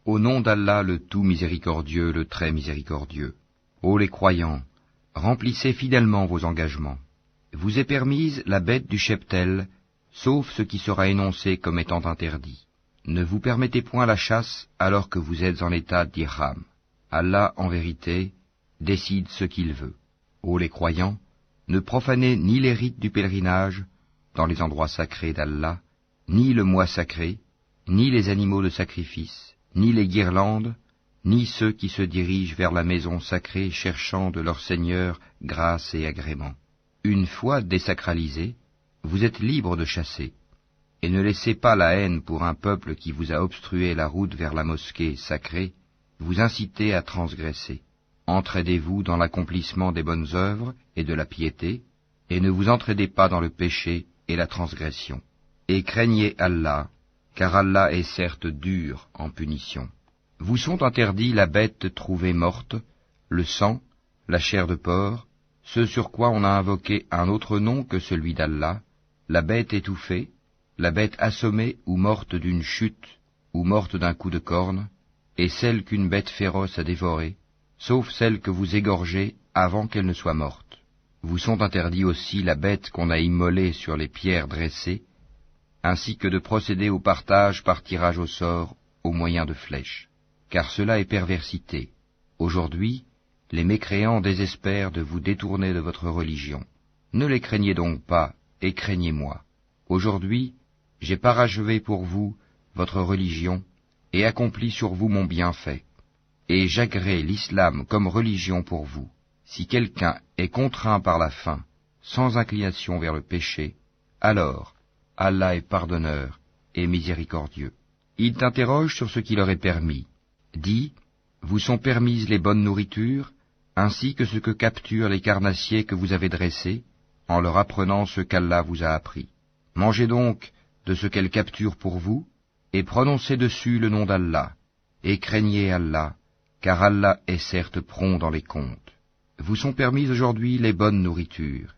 Au nom d'Allah le tout miséricordieux, le très miséricordieux. Ô les croyants, remplissez fidèlement vos engagements. Vous est permise la bête du cheptel, sauf ce qui sera énoncé comme étant interdit. Ne vous permettez point la chasse alors que vous êtes en état d'ihram. Allah, en vérité, décide ce qu'il veut. Ô les croyants, ne profanez ni les rites du pèlerinage dans les endroits sacrés d'Allah, ni le mois sacré, ni les animaux de sacrifice, ni les guirlandes, ni ceux qui se dirigent vers la maison sacrée cherchant de leur Seigneur grâce et agrément. Une fois désacralisés, vous êtes libres de chasser, et ne laissez pas la haine pour un peuple qui vous a obstrué la route vers la mosquée sacrée, vous inciter à transgresser. Entraidez-vous dans l'accomplissement des bonnes œuvres et de la piété, et ne vous entraidez pas dans le péché et la transgression. Et craignez Allah, car Allah est certes dur en punition. Vous sont interdits la bête trouvée morte, le sang, la chair de porc, ce sur quoi on a invoqué un autre nom que celui d'Allah, la bête étouffée, la bête assommée ou morte d'une chute, ou morte d'un coup de corne, et celle qu'une bête féroce a dévorée, sauf celle que vous égorgez avant qu'elle ne soit morte. Vous sont interdits aussi la bête qu'on a immolée sur les pierres dressées, ainsi que de procéder au partage par tirage au sort au moyen de flèches, car cela est perversité. Aujourd'hui, les mécréants désespèrent de vous détourner de votre religion. Ne les craignez donc pas, et craignez-moi. Aujourd'hui, j'ai parachevé pour vous votre religion, et accompli sur vous mon bienfait. Et j'agrée l'islam comme religion pour vous. Si quelqu'un est contraint par la faim, sans inclination vers le péché, alors Allah est pardonneur et miséricordieux. Il t'interroge sur ce qui leur est permis. Dis, vous sont permises les bonnes nourritures, ainsi que ce que capturent les carnassiers que vous avez dressés, en leur apprenant ce qu'Allah vous a appris. Mangez donc de ce qu'elles capturent pour vous, et prononcez dessus le nom d'Allah, et craignez Allah, car Allah est certes prompt dans les comptes. Vous sont permises aujourd'hui les bonnes nourritures.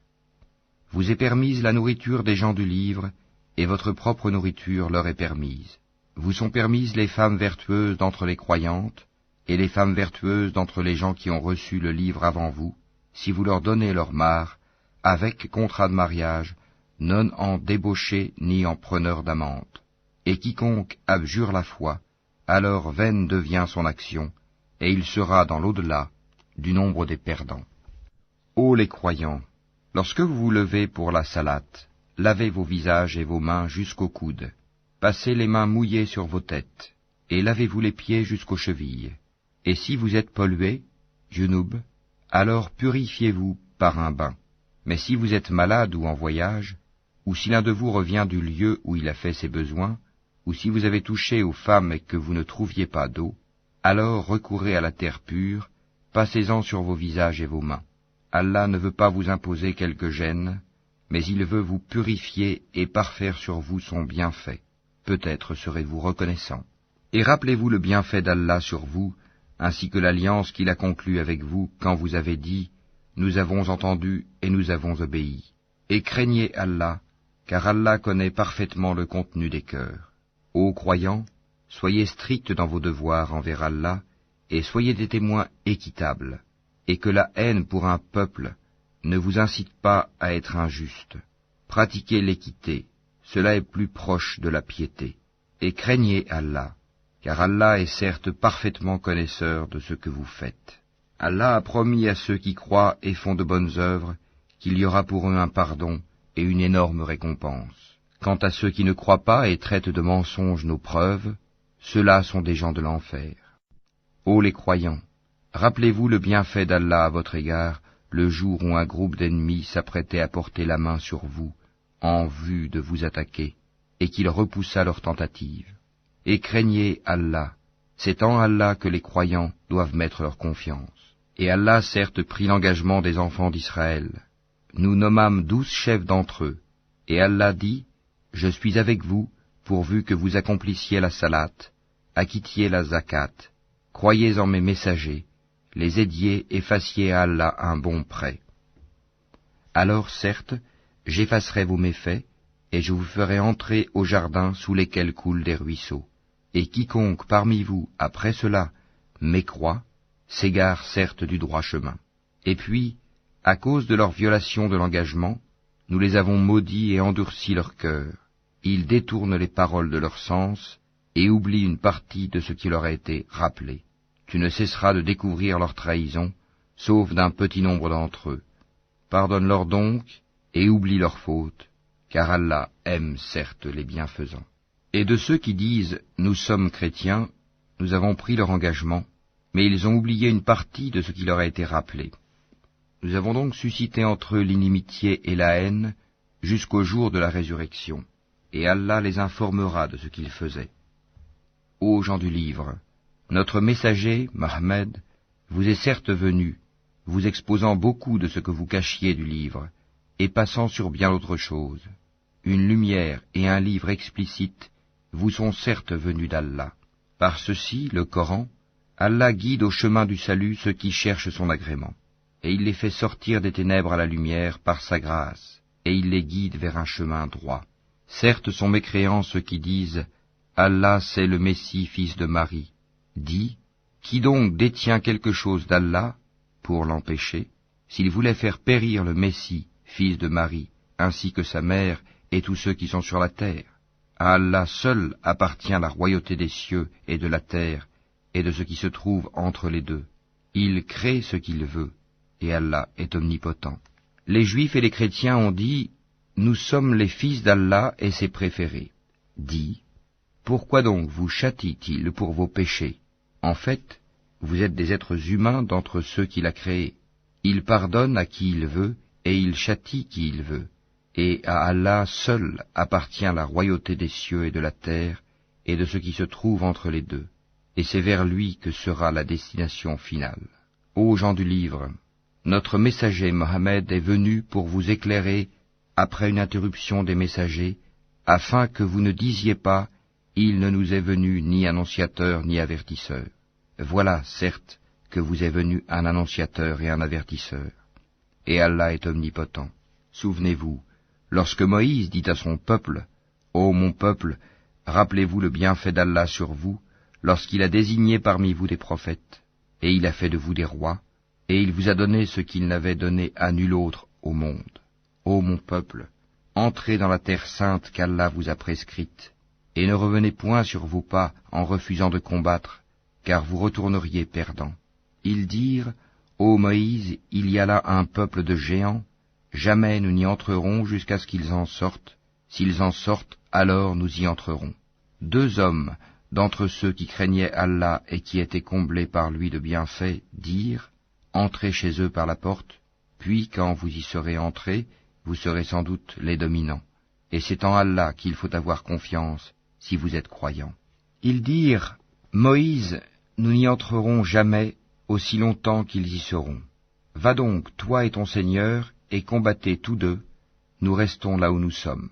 Vous est permise la nourriture des gens du livre, et votre propre nourriture leur est permise. Vous sont permises les femmes vertueuses d'entre les croyantes, et les femmes vertueuses d'entre les gens qui ont reçu le livre avant vous, si vous leur donnez leur part, avec contrat de mariage, non en débauché ni en preneur d'amante. Et quiconque abjure la foi, alors vaine devient son action, et il sera dans l'au-delà du nombre des perdants. Ô les croyants, lorsque vous vous levez pour la salate, lavez vos visages et vos mains jusqu'aux coudes, passez les mains mouillées sur vos têtes, et lavez-vous les pieds jusqu'aux chevilles. Et si vous êtes pollués, junub, alors purifiez-vous par un bain. Mais si vous êtes malade ou en voyage, ou si l'un de vous revient du lieu où il a fait ses besoins, ou si vous avez touché aux femmes et que vous ne trouviez pas d'eau, alors recourez à la terre pure, passez-en sur vos visages et vos mains. Allah ne veut pas vous imposer quelque gêne, mais il veut vous purifier et parfaire sur vous son bienfait. Peut-être serez-vous reconnaissant. Et rappelez-vous le bienfait d'Allah sur vous, ainsi que l'alliance qu'il a conclue avec vous quand vous avez dit « Nous avons entendu et nous avons obéi ». Et craignez Allah, car Allah connaît parfaitement le contenu des cœurs. Ô croyants, soyez stricts dans vos devoirs envers Allah, et soyez des témoins équitables, et que la haine pour un peuple ne vous incite pas à être injuste. Pratiquez l'équité, cela est plus proche de la piété. Et craignez Allah, car Allah est certes parfaitement connaisseur de ce que vous faites. Allah a promis à ceux qui croient et font de bonnes œuvres qu'il y aura pour eux un pardon et une énorme récompense. Quant à ceux qui ne croient pas et traitent de mensonges nos preuves, ceux-là sont des gens de l'enfer. Ô les croyants, rappelez-vous le bienfait d'Allah à votre égard, le jour où un groupe d'ennemis s'apprêtait à porter la main sur vous, en vue de vous attaquer, et qu'il repoussa leur tentative. Et craignez Allah, c'est en Allah que les croyants doivent mettre leur confiance. Et Allah certes prit l'engagement des enfants d'Israël. Nous nommâmes 12 chefs d'entre eux, et Allah dit, « Je suis avec vous, pourvu que vous accomplissiez la salate, acquittiez la zakat, croyez en mes messagers, les aidiez et fassiez à Allah un bon prêt. Alors certes, j'effacerai vos méfaits, et je vous ferai entrer au jardin sous lesquels coulent des ruisseaux. et quiconque parmi vous, après cela, mécroit, s'égare certes du droit chemin. Et puis, à cause de leur violation de l'engagement, nous les avons maudits et endurci leur cœur. Ils détournent les paroles de leur sens et oublient une partie de ce qui leur a été rappelé. Tu ne cesseras de découvrir leur trahison, sauf d'un petit nombre d'entre eux. Pardonne-leur donc et oublie leurs fautes, car Allah aime certes les bienfaisants. Et de ceux qui disent « Nous sommes chrétiens », nous avons pris leur engagement, mais ils ont oublié une partie de ce qui leur a été rappelé. Nous avons donc suscité entre eux l'inimitié et la haine jusqu'au jour de la résurrection, et Allah les informera de ce qu'ils faisaient. Ô gens du livre, notre messager, Mohammed, vous est certes venu, vous exposant beaucoup de ce que vous cachiez du livre, et passant sur bien d'autres choses. Une lumière et un livre explicite vous sont certes venus d'Allah. Par ceci, le Coran, Allah guide au chemin du salut ceux qui cherchent son agrément, et il les fait sortir des ténèbres à la lumière par sa grâce, et il les guide vers un chemin droit. Certes sont mécréants ceux qui disent « Allah c'est le Messie, fils de Marie ». Dis, qui donc détient quelque chose d'Allah pour l'empêcher, s'il voulait faire périr le Messie, fils de Marie, ainsi que sa mère et tous ceux qui sont sur la terre? À Allah seul appartient la royauté des cieux et de la terre, et de ce qui se trouve entre les deux. Il crée ce qu'il veut, et Allah est omnipotent. Les Juifs et les chrétiens ont dit, « Nous sommes les fils d'Allah et ses préférés. » Dis, pourquoi donc vous châtie-t-il pour vos péchés? En fait, vous êtes des êtres humains d'entre ceux qu'il a créés. Il pardonne à qui il veut, et il châtie qui il veut. Et à Allah seul appartient la royauté des cieux et de la terre, et de ce qui se trouve entre les deux. Et c'est vers lui que sera la destination finale. Ô gens du livre, notre messager Mohammed est venu pour vous éclairer après une interruption des messagers, afin que vous ne disiez pas « Il ne nous est venu ni annonciateur ni avertisseur ». Voilà, certes, que vous est venu un annonciateur et un avertisseur. Et Allah est omnipotent. Souvenez-vous, lorsque Moïse dit à son peuple, « Ô mon peuple, rappelez-vous le bienfait d'Allah sur vous, lorsqu'il a désigné parmi vous des prophètes, et il a fait de vous des rois, et il vous a donné ce qu'il n'avait donné à nul autre au monde. Ô mon peuple, entrez dans la terre sainte qu'Allah vous a prescrite, et ne revenez point sur vos pas en refusant de combattre, car vous retourneriez perdants. » Ils dirent, « Ô Moïse, il y a là un peuple de géants, jamais nous n'y entrerons jusqu'à ce qu'ils en sortent, s'ils en sortent, alors nous y entrerons. » 2 hommes, d'entre ceux qui craignaient Allah et qui étaient comblés par lui de bienfaits, dirent, « Entrez chez eux par la porte, puis quand vous y serez entrés, vous serez sans doute les dominants. Et c'est en Allah qu'il faut avoir confiance, si vous êtes croyants. » Ils dirent, « Moïse, nous n'y entrerons jamais, aussi longtemps qu'ils y seront. Va donc, toi et ton Seigneur, et combattez tous deux, nous restons là où nous sommes. »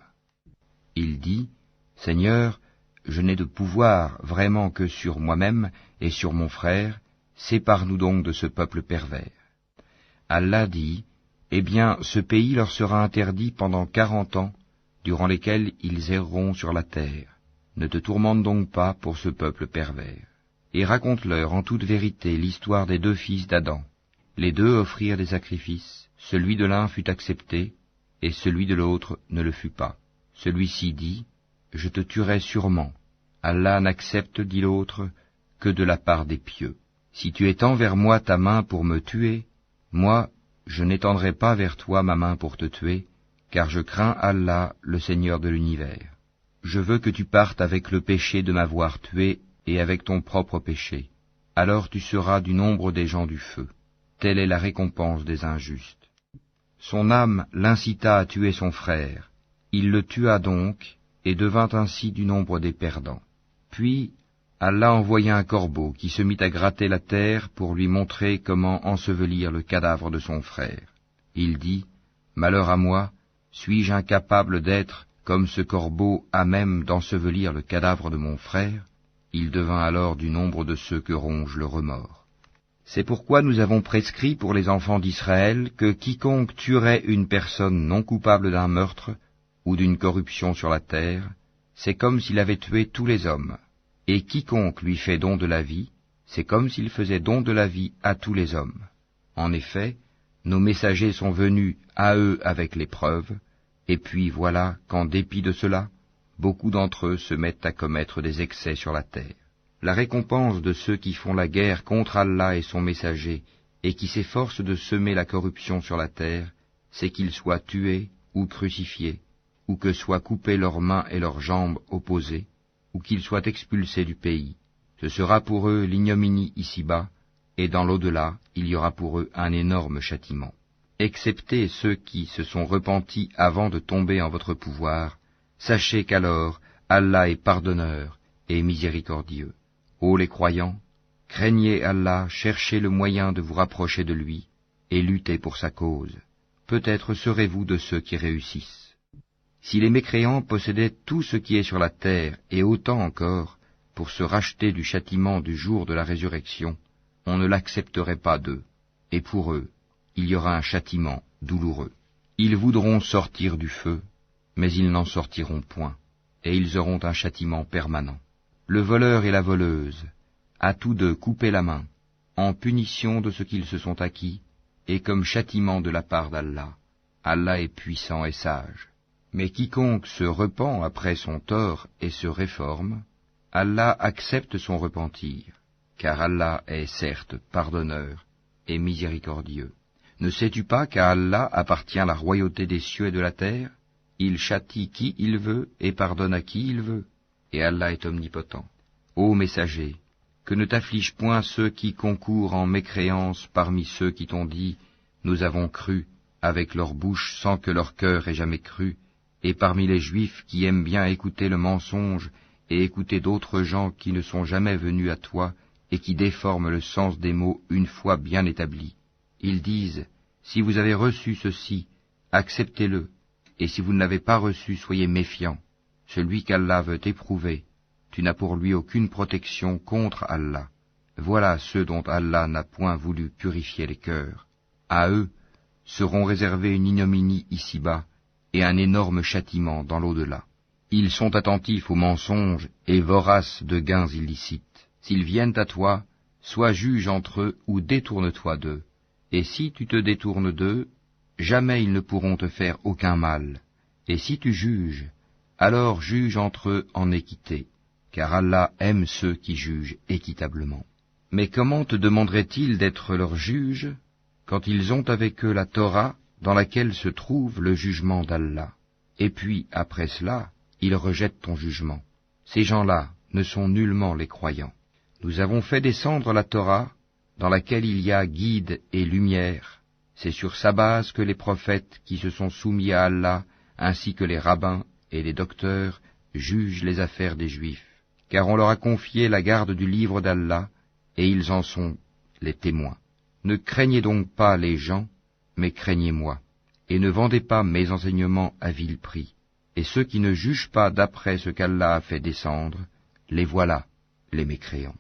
Il dit, « Seigneur, je n'ai de pouvoir vraiment que sur moi-même et sur mon frère, sépare-nous donc de ce peuple pervers. » Allah dit, « Eh bien, ce pays leur sera interdit pendant 40 ans, durant lesquels ils erreront sur la terre. Ne te tourmente donc pas pour ce peuple pervers. Et raconte-leur en toute vérité l'histoire des 2 fils d'Adam. Les 2 offrirent des sacrifices, celui de l'un fut accepté, et celui de l'autre ne le fut pas. Celui-ci dit, « Je te tuerai sûrement. Allah n'accepte, dit l'autre, que de la part des pieux. Si tu étends vers moi ta main pour me tuer, moi, je n'étendrai pas vers toi ma main pour te tuer, car je crains Allah, le Seigneur de l'univers. Je veux que tu partes avec le péché de m'avoir tué et avec ton propre péché. Alors tu seras du nombre des gens du feu. Telle est la récompense des injustes. » Son âme l'incita à tuer son frère. Il le tua donc, et devint ainsi du nombre des perdants. Puis, Allah envoya un corbeau qui se mit à gratter la terre pour lui montrer comment ensevelir le cadavre de son frère. Il dit, « Malheur à moi, suis-je incapable d'être, comme ce corbeau, à même d'ensevelir le cadavre de mon frère ?» Il devint alors du nombre de ceux que ronge le remords. C'est pourquoi nous avons prescrit pour les enfants d'Israël que quiconque tuerait une personne non coupable d'un meurtre ou d'une corruption sur la terre, c'est comme s'il avait tué tous les hommes. Et quiconque lui fait don de la vie, c'est comme s'il faisait don de la vie à tous les hommes. En effet, nos messagers sont venus à eux avec l'épreuve, et puis voilà qu'en dépit de cela, beaucoup d'entre eux se mettent à commettre des excès sur la terre. La récompense de ceux qui font la guerre contre Allah et son messager, et qui s'efforcent de semer la corruption sur la terre, c'est qu'ils soient tués ou crucifiés, ou que soient coupées leurs mains et leurs jambes opposées, ou qu'ils soient expulsés du pays. Ce sera pour eux l'ignominie ici-bas, et dans l'au-delà, il y aura pour eux un énorme châtiment. Excepté ceux qui se sont repentis avant de tomber en votre pouvoir, sachez qu'alors Allah est pardonneur et miséricordieux. Ô les croyants, craignez Allah, cherchez le moyen de vous rapprocher de lui, et luttez pour sa cause. Peut-être serez-vous de ceux qui réussissent. Si les mécréants possédaient tout ce qui est sur la terre, et autant encore, pour se racheter du châtiment du jour de la résurrection, on ne l'accepterait pas d'eux, et pour eux, il y aura un châtiment douloureux. Ils voudront sortir du feu, mais ils n'en sortiront point, et ils auront un châtiment permanent. Le voleur et la voleuse, à tous deux coupez la main, en punition de ce qu'ils se sont acquis, et comme châtiment de la part d'Allah. Allah est puissant et sage. Mais quiconque se repent après son tort et se réforme, Allah accepte son repentir, car Allah est certes pardonneur et miséricordieux. Ne sais-tu pas qu'à Allah appartient la royauté des cieux et de la terre? Il châtie qui il veut et pardonne à qui il veut, et Allah est omnipotent. Ô messager, que ne t'affligent point ceux qui concourent en mécréance parmi ceux qui t'ont dit « Nous avons cru » avec leur bouche sans que leur cœur ait jamais cru, et parmi les Juifs qui aiment bien écouter le mensonge et écouter d'autres gens qui ne sont jamais venus à toi et qui déforment le sens des mots une fois bien établis. Ils disent « Si vous avez reçu ceci, acceptez-le, et si vous ne l'avez pas reçu, soyez méfiants. Celui qu'Allah veut éprouver, tu n'as pour lui aucune protection contre Allah. Voilà ceux dont Allah n'a point voulu purifier les cœurs. À eux seront réservés une ignominie ici-bas et un énorme châtiment dans l'au-delà. Ils sont attentifs aux mensonges et voraces de gains illicites. S'ils viennent à toi, sois juge entre eux ou détourne-toi d'eux. Et si tu te détournes d'eux, jamais ils ne pourront te faire aucun mal. Et si tu juges, alors juge entre eux en équité, car Allah aime ceux qui jugent équitablement. Mais comment te demanderait-il d'être leur juge, quand ils ont avec eux la Torah, dans laquelle se trouve le jugement d'Allah? Et puis, après cela, ils rejettent ton jugement. Ces gens-là ne sont nullement les croyants. Nous avons fait descendre la Torah, dans laquelle il y a guide et lumière. C'est sur sa base que les prophètes qui se sont soumis à Allah, ainsi que les rabbins et les docteurs, jugent les affaires des Juifs, car on leur a confié la garde du livre d'Allah, et ils en sont les témoins. Ne craignez donc pas les gens, mais craignez-moi, et ne vendez pas mes enseignements à vil prix. Et ceux qui ne jugent pas d'après ce qu'Allah a fait descendre, les voilà, les mécréants.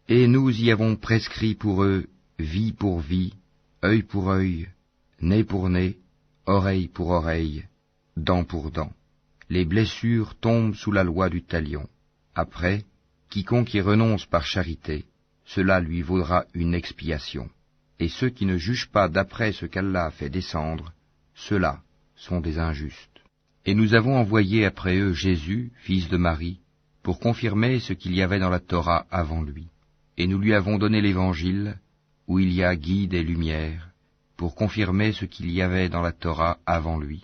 Et nous y avons prescrit pour eux vie pour vie, œil pour œil, nez pour nez, oreille pour oreille, dent pour dent. Les blessures tombent sous la loi du talion. Après, quiconque y renonce par charité, cela lui vaudra une expiation. Et ceux qui ne jugent pas d'après ce qu'Allah a fait descendre, ceux-là sont des injustes. Et nous avons envoyé après eux Jésus, fils de Marie, pour confirmer ce qu'il y avait dans la Torah avant lui. Et nous lui avons donné l'Évangile, où il y a guide et lumière, pour confirmer ce qu'il y avait dans la Torah avant lui,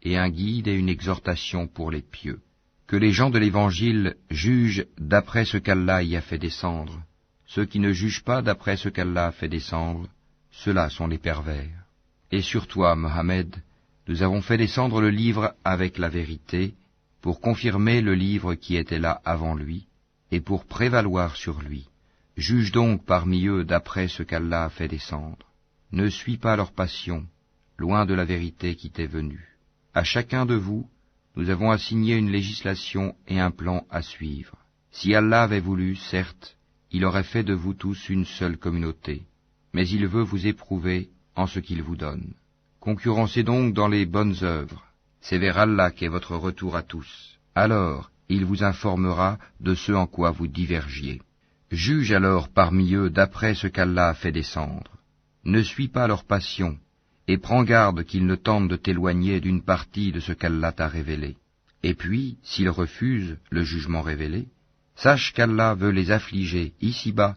et un guide et une exhortation pour les pieux. Que les gens de l'Évangile jugent d'après ce qu'Allah y a fait descendre. Ceux qui ne jugent pas d'après ce qu'Allah a fait descendre, ceux-là sont les pervers. Et sur toi, Mohammed, nous avons fait descendre le livre avec la vérité, pour confirmer le livre qui était là avant lui, et pour prévaloir sur lui. Juge donc parmi eux d'après ce qu'Allah a fait descendre. Ne suis pas leur passion, loin de la vérité qui t'est venue. À chacun de vous, nous avons assigné une législation et un plan à suivre. Si Allah avait voulu, certes, il aurait fait de vous tous une seule communauté, mais il veut vous éprouver en ce qu'il vous donne. Concurrencez donc dans les bonnes œuvres. C'est vers Allah qu'est votre retour à tous. Alors, il vous informera de ce en quoi vous divergiez. Juge alors parmi eux d'après ce qu'Allah a fait descendre. Ne suis pas leur passion, et prends garde qu'ils ne tentent de t'éloigner d'une partie de ce qu'Allah t'a révélé. Et puis, s'ils refusent le jugement révélé, sache qu'Allah veut les affliger ici-bas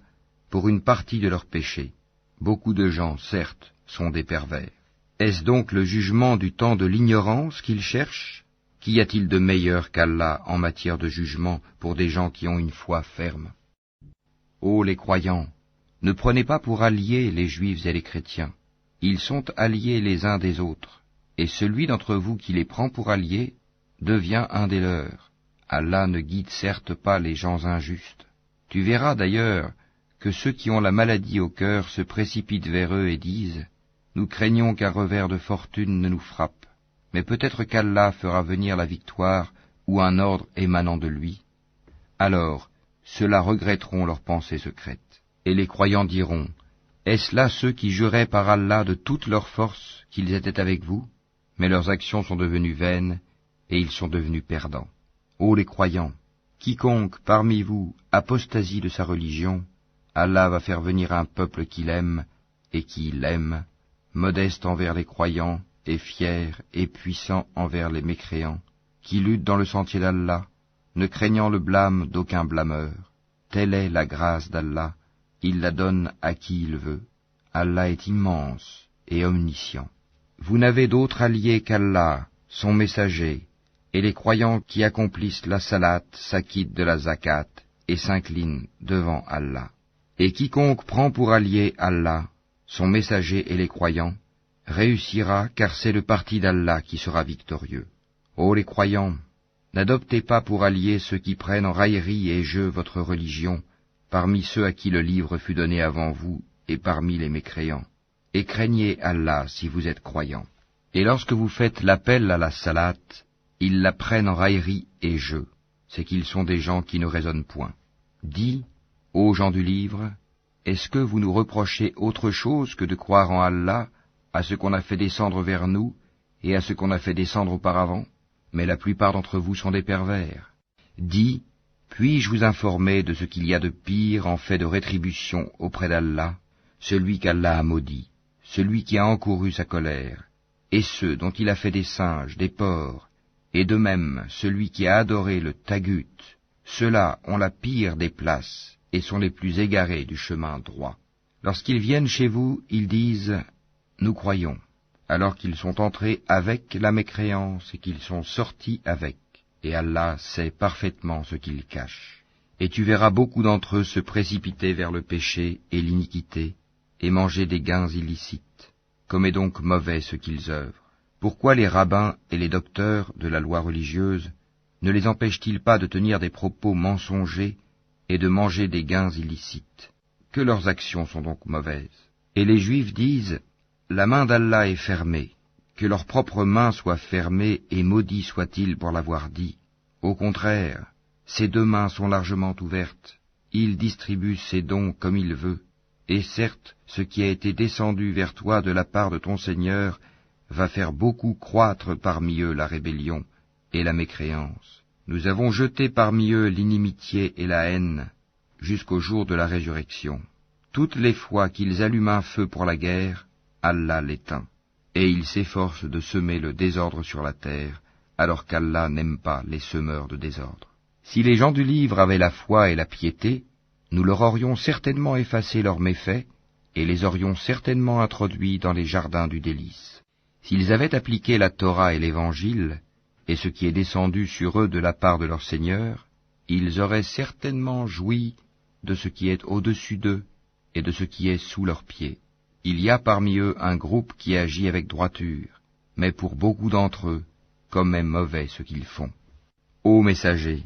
pour une partie de leurs péchés. Beaucoup de gens, certes, sont des pervers. Est-ce donc le jugement du temps de l'ignorance qu'ils cherchent? Qu'y a-t-il de meilleur qu'Allah en matière de jugement pour des gens qui ont une foi ferme? Ô les croyants, ne prenez pas pour alliés les juifs et les chrétiens. Ils sont alliés les uns des autres, et celui d'entre vous qui les prend pour alliés devient un des leurs. Allah ne guide certes pas les gens injustes. Tu verras d'ailleurs que ceux qui ont la maladie au cœur se précipitent vers eux et disent « Nous craignons qu'un revers de fortune ne nous frappe, mais peut-être qu'Allah fera venir la victoire ou un ordre émanant de lui. » Alors, ceux-là regretteront leurs pensées secrètes. Et les croyants diront « Est-ce là ceux qui juraient par Allah de toute leur force qu'ils étaient avec vous? Mais leurs actions sont devenues vaines, et ils sont devenus perdants. Ô les croyants, quiconque parmi vous apostasie de sa religion, Allah va faire venir un peuple qu'il aime et qui l'aime, modeste envers les croyants et fier et puissant envers les mécréants, qui lutte dans le sentier d'Allah, ne craignant le blâme d'aucun blâmeur. Telle est la grâce d'Allah, il la donne à qui il veut. Allah est immense et omniscient. Vous n'avez d'autre allié qu'Allah, son messager, et les croyants qui accomplissent la salat s'acquittent de la zakat et s'inclinent devant Allah. Et quiconque prend pour allié Allah, son messager et les croyants, réussira car c'est le parti d'Allah qui sera victorieux. Ô les croyants, n'adoptez pas pour alliés ceux qui prennent en raillerie et jeu votre religion, parmi ceux à qui le livre fut donné avant vous et parmi les mécréants. Et craignez Allah si vous êtes croyants. Et lorsque vous faites l'appel à la salat, ils la prennent en raillerie et jeu, c'est qu'ils sont des gens qui ne raisonnent point. Dis, ô gens du livre, est-ce que vous nous reprochez autre chose que de croire en Allah, à ce qu'on a fait descendre vers nous, et à ce qu'on a fait descendre auparavant? Mais la plupart d'entre vous sont des pervers. Dis, puis-je vous informer de ce qu'il y a de pire en fait de rétribution auprès d'Allah, celui qu'Allah a maudit, celui qui a encouru sa colère, et ceux dont il a fait des singes, des porcs, et de même celui qui a adoré le tagut, ceux-là ont la pire des places et sont les plus égarés du chemin droit. Lorsqu'ils viennent chez vous, ils disent « Nous croyons », alors qu'ils sont entrés avec la mécréance et qu'ils sont sortis avec, et Allah sait parfaitement ce qu'ils cachent. Et tu verras beaucoup d'entre eux se précipiter vers le péché et l'iniquité, et manger des gains illicites. Comme est donc mauvais ce qu'ils œuvrent. Pourquoi les rabbins et les docteurs de la loi religieuse ne les empêchent-ils pas de tenir des propos mensongers et de manger des gains illicites? Que leurs actions sont donc mauvaises. Et les Juifs disent, la main d'Allah est fermée, que leur propre main soit fermée et maudit soit-il pour l'avoir dit. Au contraire, ses deux mains sont largement ouvertes, il distribue ses dons comme il veut, et certes, ce qui a été descendu vers toi de la part de ton Seigneur va faire beaucoup croître parmi eux la rébellion et la mécréance. Nous avons jeté parmi eux l'inimitié et la haine jusqu'au jour de la résurrection. Toutes les fois qu'ils allument un feu pour la guerre, Allah l'éteint, et ils s'efforcent de semer le désordre sur la terre, alors qu'Allah n'aime pas les semeurs de désordre. Si les gens du livre avaient la foi et la piété, nous leur aurions certainement effacé leurs méfaits, et les aurions certainement introduits dans les jardins du délice. S'ils avaient appliqué la Torah et l'Évangile, et ce qui est descendu sur eux de la part de leur Seigneur, ils auraient certainement joui de ce qui est au-dessus d'eux et de ce qui est sous leurs pieds. Il y a parmi eux un groupe qui agit avec droiture, mais pour beaucoup d'entre eux, comme est mauvais ce qu'ils font. Ô messager,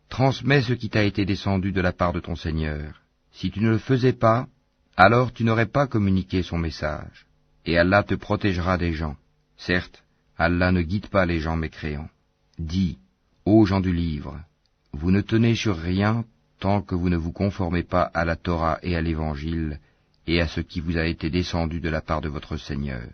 transmets ce qui t'a été descendu de la part de ton Seigneur. Si tu ne le faisais pas, alors tu n'aurais pas communiqué son message, et Allah te protégera des gens. Certes, Allah ne guide pas les gens mécréants. Dis, ô gens du livre, vous ne tenez sur rien tant que vous ne vous conformez pas à la Torah et à l'Évangile, et à ce qui vous a été descendu de la part de votre Seigneur.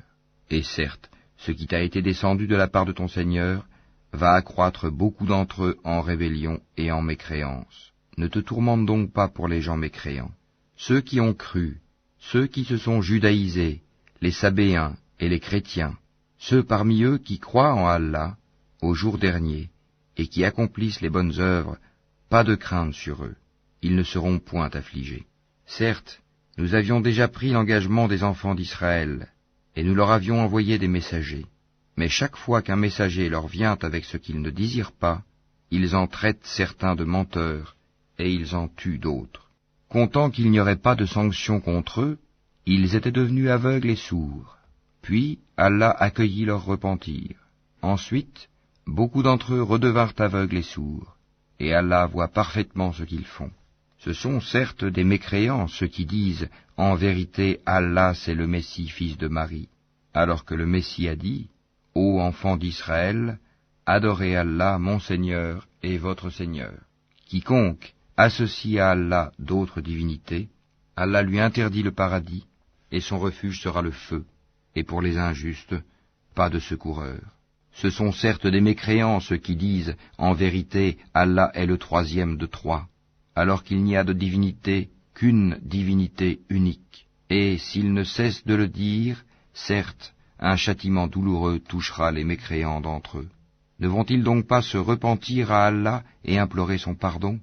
Et certes, ce qui t'a été descendu de la part de ton Seigneur va accroître beaucoup d'entre eux en rébellion et en mécréance. Ne te tourmente donc pas pour les gens mécréants. Ceux qui ont cru, ceux qui se sont judaïsés, les Sabéens et les chrétiens, ceux parmi eux qui croient en Allah, au jour dernier, et qui accomplissent les bonnes œuvres, pas de crainte sur eux, ils ne seront point affligés. Certes, nous avions déjà pris l'engagement des enfants d'Israël, et nous leur avions envoyé des messagers. Mais chaque fois qu'un messager leur vient avec ce qu'ils ne désirent pas, ils en traitent certains de menteurs, et ils en tuent d'autres. Comptant qu'il n'y aurait pas de sanction contre eux, ils étaient devenus aveugles et sourds. Puis Allah accueillit leur repentir. Ensuite, beaucoup d'entre eux redevinrent aveugles et sourds, et Allah voit parfaitement ce qu'ils font. Ce sont certes des mécréants ceux qui disent « En vérité, Allah c'est le Messie, fils de Marie », alors que le Messie a dit « Ô enfants d'Israël, adorez Allah, mon Seigneur et votre Seigneur. Quiconque associe à Allah d'autres divinités, Allah lui interdit le paradis, et son refuge sera le feu, et pour les injustes, pas de secoureur. Ce sont certes des mécréants ceux qui disent « En vérité, Allah est le troisième de trois », alors qu'il n'y a de divinité qu'une divinité unique. Et s'ils ne cessent de le dire, certes, un châtiment douloureux touchera les mécréants d'entre eux. Ne vont-ils donc pas se repentir à Allah et implorer son pardon?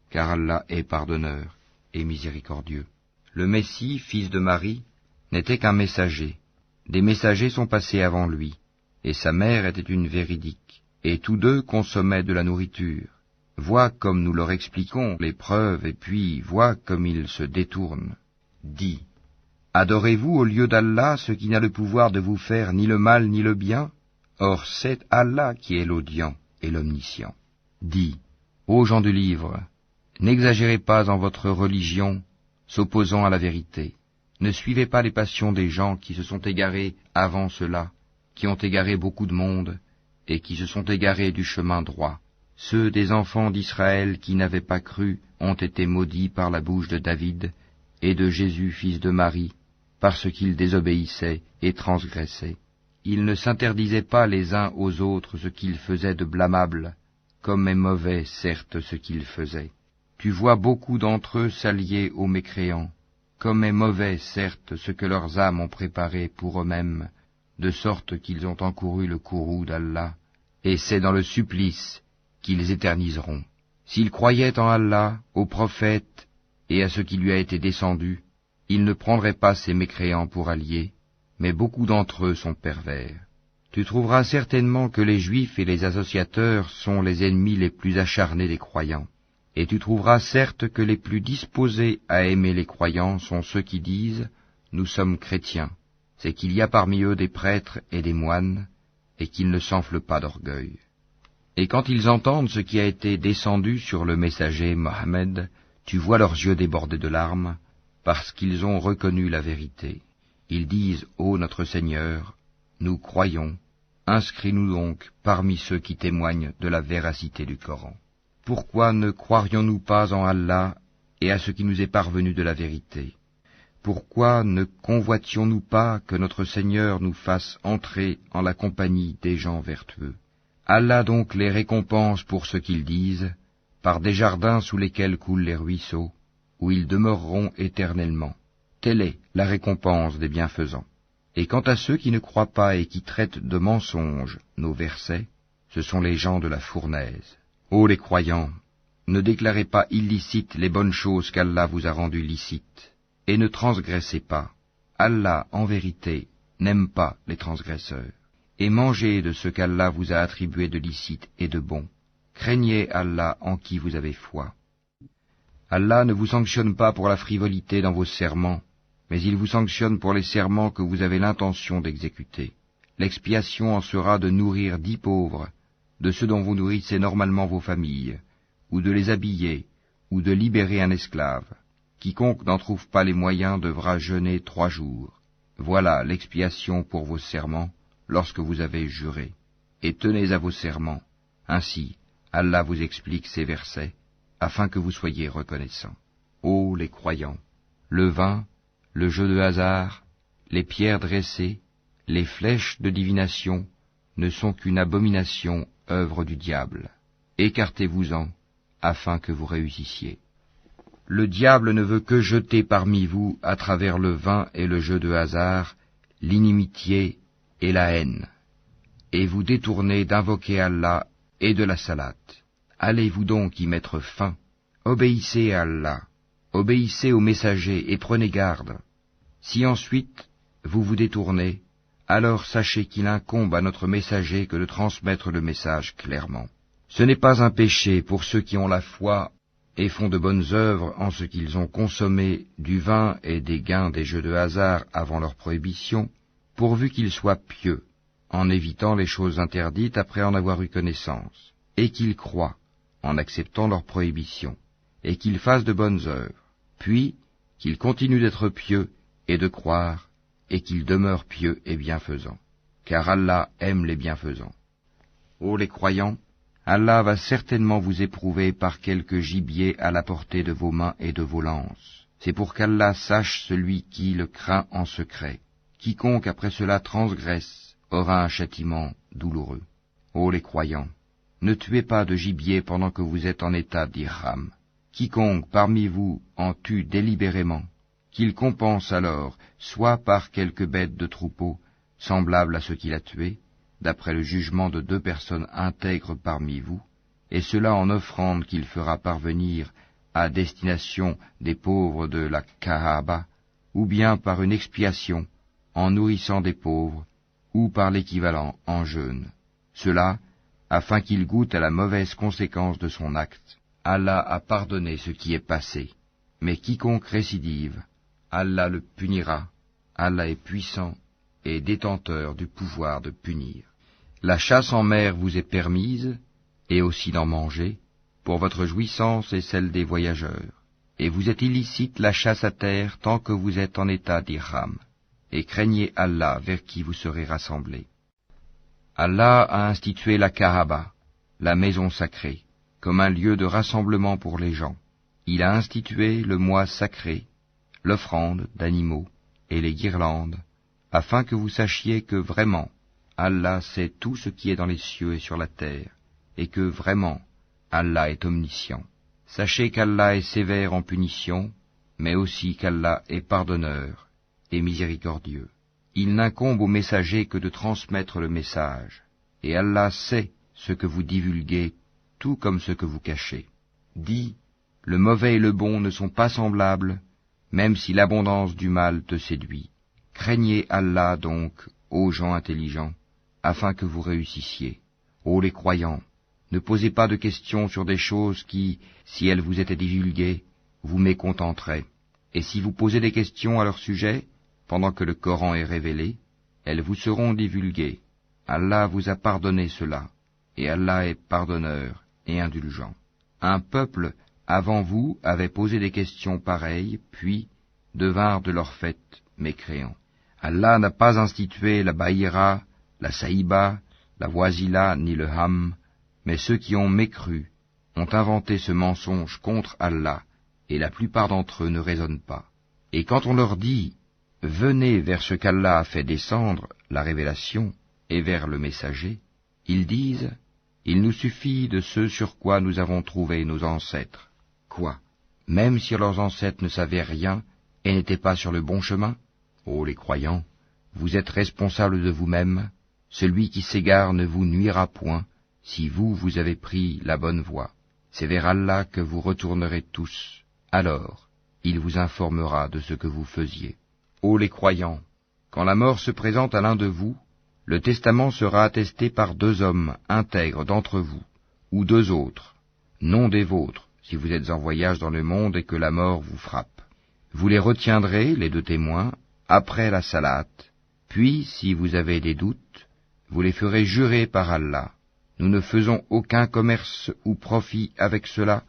Car Allah est pardonneur et miséricordieux. Le Messie, fils de Marie, n'était qu'un messager. Des messagers sont passés avant lui, et sa mère était une véridique, et tous deux consommaient de la nourriture. Vois comme nous leur expliquons les preuves, et puis vois comme ils se détournent. Dis, adorez-vous au lieu d'Allah ce qui n'a le pouvoir de vous faire ni le mal ni le bien? Or c'est Allah qui est l'audient et l'omniscient. Dis, ô gens du livre, n'exagérez pas en votre religion, s'opposant à la vérité. Ne suivez pas les passions des gens qui se sont égarés avant cela, qui ont égaré beaucoup de monde, et qui se sont égarés du chemin droit. Ceux des enfants d'Israël qui n'avaient pas cru ont été maudits par la bouche de David et de Jésus fils de Marie, parce qu'ils désobéissaient et transgressaient. Ils ne s'interdisaient pas les uns aux autres ce qu'ils faisaient de blâmable, comme est mauvais certes ce qu'ils faisaient. Tu vois beaucoup d'entre eux s'allier aux mécréants, comme est mauvais certes ce que leurs âmes ont préparé pour eux-mêmes, de sorte qu'ils ont encouru le courroux d'Allah, et c'est dans le supplice qu'ils éterniseront. S'ils croyaient en Allah, au prophète et à ce qui lui a été descendu, ils ne prendraient pas ces mécréants pour alliés, mais beaucoup d'entre eux sont pervers. Tu trouveras certainement que les Juifs et les associateurs sont les ennemis les plus acharnés des croyants. Et tu trouveras certes que les plus disposés à aimer les croyants sont ceux qui disent « Nous sommes chrétiens », c'est qu'il y a parmi eux des prêtres et des moines, et qu'ils ne s'enflent pas d'orgueil. Et quand ils entendent ce qui a été descendu sur le messager Mohammed, tu vois leurs yeux débordés de larmes, parce qu'ils ont reconnu la vérité. Ils disent « Ô notre Seigneur, nous croyons, inscris-nous donc parmi ceux qui témoignent de la véracité du Coran. Pourquoi ne croirions-nous pas en Allah et à ce qui nous est parvenu de la vérité? Pourquoi ne convoitions-nous pas que notre Seigneur nous fasse entrer en la compagnie des gens vertueux? Allah donc les récompense pour ce qu'ils disent, par des jardins sous lesquels coulent les ruisseaux, où ils demeureront éternellement. Telle est la récompense des bienfaisants. Et quant à ceux qui ne croient pas et qui traitent de mensonges nos versets, ce sont les gens de la fournaise. Ô les croyants, ne déclarez pas illicites les bonnes choses qu'Allah vous a rendues licites, et ne transgressez pas. Allah, en vérité, n'aime pas les transgresseurs. Et mangez de ce qu'Allah vous a attribué de licite et de bon. Craignez Allah en qui vous avez foi. Allah ne vous sanctionne pas pour la frivolité dans vos serments, mais il vous sanctionne pour les serments que vous avez l'intention d'exécuter. L'expiation en sera de nourrir 10 pauvres, de ceux dont vous nourrissez normalement vos familles, ou de les habiller, ou de libérer un esclave. Quiconque n'en trouve pas les moyens devra jeûner 3 jours. Voilà l'expiation pour vos serments, lorsque vous avez juré. Et tenez à vos serments. Ainsi, Allah vous explique ces versets, afin que vous soyez reconnaissants. Ô les croyants, le vin, le jeu de hasard, les pierres dressées, les flèches de divination ne sont qu'une abomination œuvre du diable. Écartez-vous-en, afin que vous réussissiez. Le diable ne veut que jeter parmi vous, à travers le vin et le jeu de hasard, l'inimitié et la haine, et vous détourner d'invoquer Allah et de la salate. Allez-vous donc y mettre fin? Obéissez à Allah, obéissez aux messagers et prenez garde. Si ensuite vous vous détournez, alors sachez qu'il incombe à notre messager que de transmettre le message clairement. Ce n'est pas un péché pour ceux qui ont la foi et font de bonnes œuvres en ce qu'ils ont consommé du vin et des gains des jeux de hasard avant leur prohibition, pourvu qu'ils soient pieux, en évitant les choses interdites après en avoir eu connaissance, et qu'ils croient, en acceptant leur prohibition, et qu'ils fassent de bonnes œuvres, puis qu'ils continuent d'être pieux et de croire, et qu'ils demeurent pieux et bienfaisants, car Allah aime les bienfaisants. Ô les croyants, Allah va certainement vous éprouver par quelque gibier à la portée de vos mains et de vos lances. C'est pour qu'Allah sache celui qui le craint en secret. Quiconque après cela transgresse aura un châtiment douloureux. Ô les croyants, ne tuez pas de gibier pendant que vous êtes en état d'ihram. Quiconque parmi vous en tue délibérément, qu'il compense alors soit par quelque bête de troupeau, semblable à ce qu'il a tué, d'après le jugement de 2 personnes intègres parmi vous, et cela en offrande qu'il fera parvenir à destination des pauvres de la Kaaba, ou bien par une expiation, en nourrissant des pauvres, ou par l'équivalent en jeûne. Cela, afin qu'il goûte à la mauvaise conséquence de son acte. Allah a pardonné ce qui est passé, mais quiconque récidive, Allah le punira. Allah est puissant et détenteur du pouvoir de punir. La chasse en mer vous est permise, et aussi d'en manger, pour votre jouissance et celle des voyageurs. Et vous êtes illicite la chasse à terre tant que vous êtes en état d'ihram, et craignez Allah vers qui vous serez rassemblés. Allah a institué la Kaaba, la maison sacrée, comme un lieu de rassemblement pour les gens. Il a institué le mois sacré, l'offrande d'animaux et les guirlandes, afin que vous sachiez que vraiment, Allah sait tout ce qui est dans les cieux et sur la terre, et que vraiment, Allah est omniscient. Sachez qu'Allah est sévère en punition, mais aussi qu'Allah est pardonneur et miséricordieux. Il n'incombe au messager que de transmettre le message, et Allah sait ce que vous divulguez, tout comme ce que vous cachez. Dis, le mauvais et le bon ne sont pas semblables, même si l'abondance du mal te séduit. Craignez Allah donc, ô gens intelligents, afin que vous réussissiez. Ô les croyants, ne posez pas de questions sur des choses qui, si elles vous étaient divulguées, vous mécontenteraient. Et si vous posez des questions à leur sujet, pendant que le Coran est révélé, elles vous seront divulguées. Allah vous a pardonné cela, et Allah est pardonneur et indulgent. Un peuple avant vous avait posé des questions pareilles, puis devinrent de leur fait mécréants. Allah n'a pas institué la Baïra, la Saïba, la Wazila ni le Ham, mais ceux qui ont mécru ont inventé ce mensonge contre Allah, et la plupart d'entre eux ne raisonnent pas. Et quand on leur dit « Venez vers ce qu'Allah a fait descendre, la révélation, et vers le messager », ils disent « Il nous suffit de ce sur quoi nous avons trouvé nos ancêtres. » Quoi? Même si leurs ancêtres ne savaient rien et n'étaient pas sur le bon chemin? Ô les croyants, vous êtes responsables de vous-mêmes, celui qui s'égare ne vous nuira point, si vous avez pris la bonne voie. C'est vers Allah que vous retournerez tous, alors il vous informera de ce que vous faisiez. Ô les croyants, quand la mort se présente à l'un de vous, le testament sera attesté par 2 hommes intègres d'entre vous, ou 2 autres, non des vôtres, si vous êtes en voyage dans le monde et que la mort vous frappe. Vous les retiendrez, les 2 témoins, après la salate, puis, si vous avez des doutes, vous les ferez jurer par Allah. Nous ne faisons aucun commerce ou profit avec cela,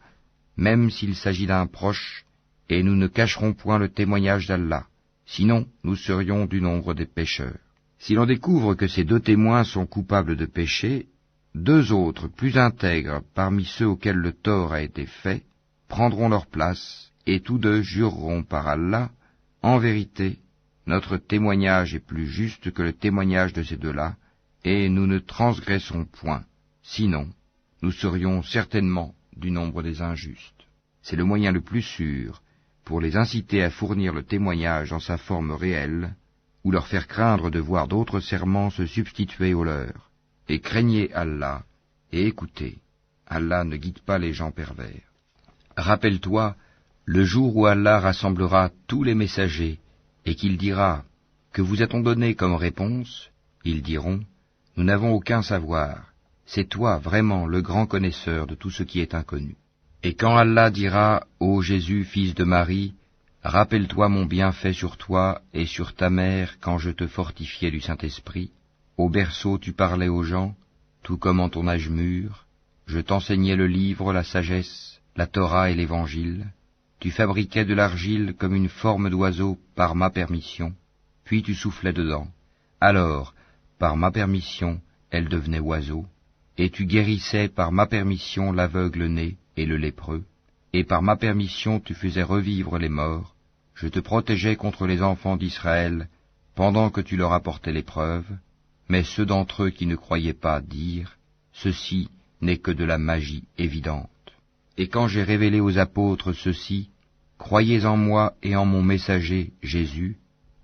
même s'il s'agit d'un proche, et nous ne cacherons point le témoignage d'Allah, sinon nous serions du nombre des pécheurs. Si l'on découvre que ces 2 témoins sont coupables de péché, 2 autres plus intègres parmi ceux auxquels le tort a été fait, prendront leur place, et tous 2 jureront par Allah, en vérité, notre témoignage est plus juste que le témoignage de ces 2-là, et nous ne transgressons point, Sinon, nous serions certainement du nombre des injustes. C'est le moyen le plus sûr pour les inciter à fournir le témoignage en sa forme réelle, ou leur faire craindre de voir d'autres serments se substituer aux leurs. Et craignez Allah, et écoutez, Allah ne guide pas les gens pervers. Rappelle-toi le jour où Allah rassemblera tous les messagers, et qu'il dira, « Que vous a-t-on donné comme réponse ?» Ils diront, « Nous n'avons aucun savoir, c'est toi vraiment le grand connaisseur de tout ce qui est inconnu. » Et quand Allah dira, « Ô Jésus, fils de Marie, rappelle-toi mon bienfait sur toi et sur ta mère quand je te fortifiais du Saint-Esprit. Au berceau tu parlais aux gens, tout comme en ton âge mûr. Je t'enseignais le livre, la sagesse, la Torah et l'Évangile. Tu fabriquais de l'argile comme une forme d'oiseau par ma permission, puis tu soufflais dedans. Alors, par ma permission, elle devenait oiseau, et tu guérissais par ma permission l'aveugle né et le lépreux, et par ma permission tu faisais revivre les morts. Je te protégeais contre les enfants d'Israël, pendant que tu leur apportais l'épreuve, mais ceux d'entre eux qui ne croyaient pas dirent, ceci n'est que de la magie évidente. Et quand j'ai révélé aux apôtres ceci, croyez en moi et en mon messager Jésus,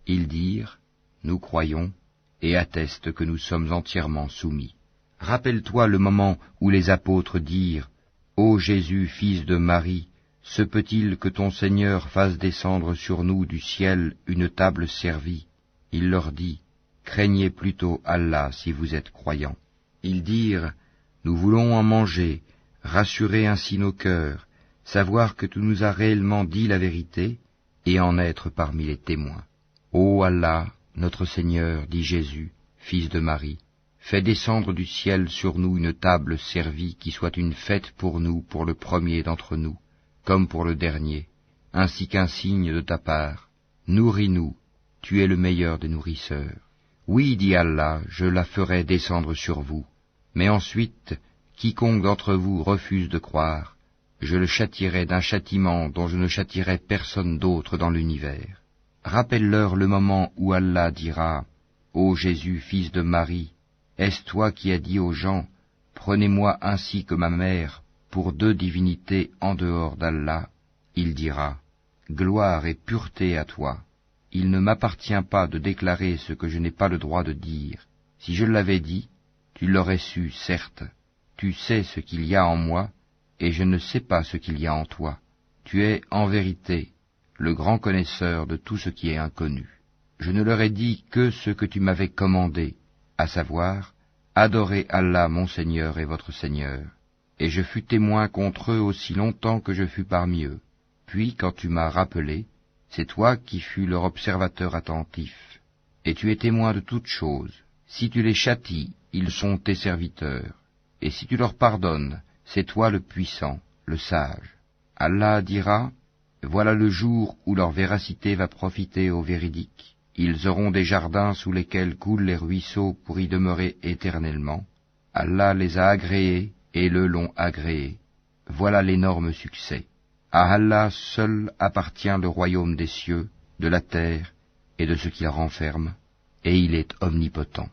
ils dirent, nous croyons, et attestent que nous sommes entièrement soumis. Rappelle-toi le moment où les apôtres dirent, ô Jésus, fils de Marie, se peut-il que ton Seigneur fasse descendre sur nous du ciel une table servie? Il leur dit, craignez plutôt Allah si vous êtes croyants. Ils dirent, nous voulons en manger, rassurer ainsi nos cœurs, savoir que tu nous as réellement dit la vérité, et en être parmi les témoins. Ô Allah, notre Seigneur, dit Jésus, fils de Marie, fais descendre du ciel sur nous une table servie qui soit une fête pour nous, pour le premier d'entre nous, comme pour le dernier, ainsi qu'un signe de ta part. Nourris-nous, tu es le meilleur des nourrisseurs. Oui, dit Allah, je la ferai descendre sur vous. Mais ensuite, quiconque d'entre vous refuse de croire, je le châtierai d'un châtiment dont je ne châtierai personne d'autre dans l'univers. Rappelle-leur le moment où Allah dira, ô Jésus, fils de Marie, est-ce toi qui as dit aux gens, prenez-moi ainsi que ma mère, pour deux divinités en dehors d'Allah? Il dira, gloire et pureté à toi. Il ne m'appartient pas de déclarer ce que je n'ai pas le droit de dire. Si je l'avais dit, tu l'aurais su, certes. Tu sais ce qu'il y a en moi, et je ne sais pas ce qu'il y a en toi. Tu es, en vérité, le grand connaisseur de tout ce qui est inconnu. Je ne leur ai dit que ce que tu m'avais commandé, à savoir, adorez Allah mon Seigneur et votre Seigneur. Et je fus témoin contre eux aussi longtemps que je fus parmi eux. Puis, quand tu m'as rappelé, c'est toi qui fus leur observateur attentif. Et tu es témoin de toutes choses. Si tu les châties, ils sont tes serviteurs. Et si tu leur pardonnes, c'est toi le puissant, le sage. Allah dira, voilà le jour où leur véracité va profiter aux véridiques. Ils auront des jardins sous lesquels coulent les ruisseaux pour y demeurer éternellement. Allah les a agréés et le l'ont agréé. Voilà l'énorme succès. À Allah seul appartient le royaume des cieux, de la terre et de ce qu'il renferme, et il est omnipotent.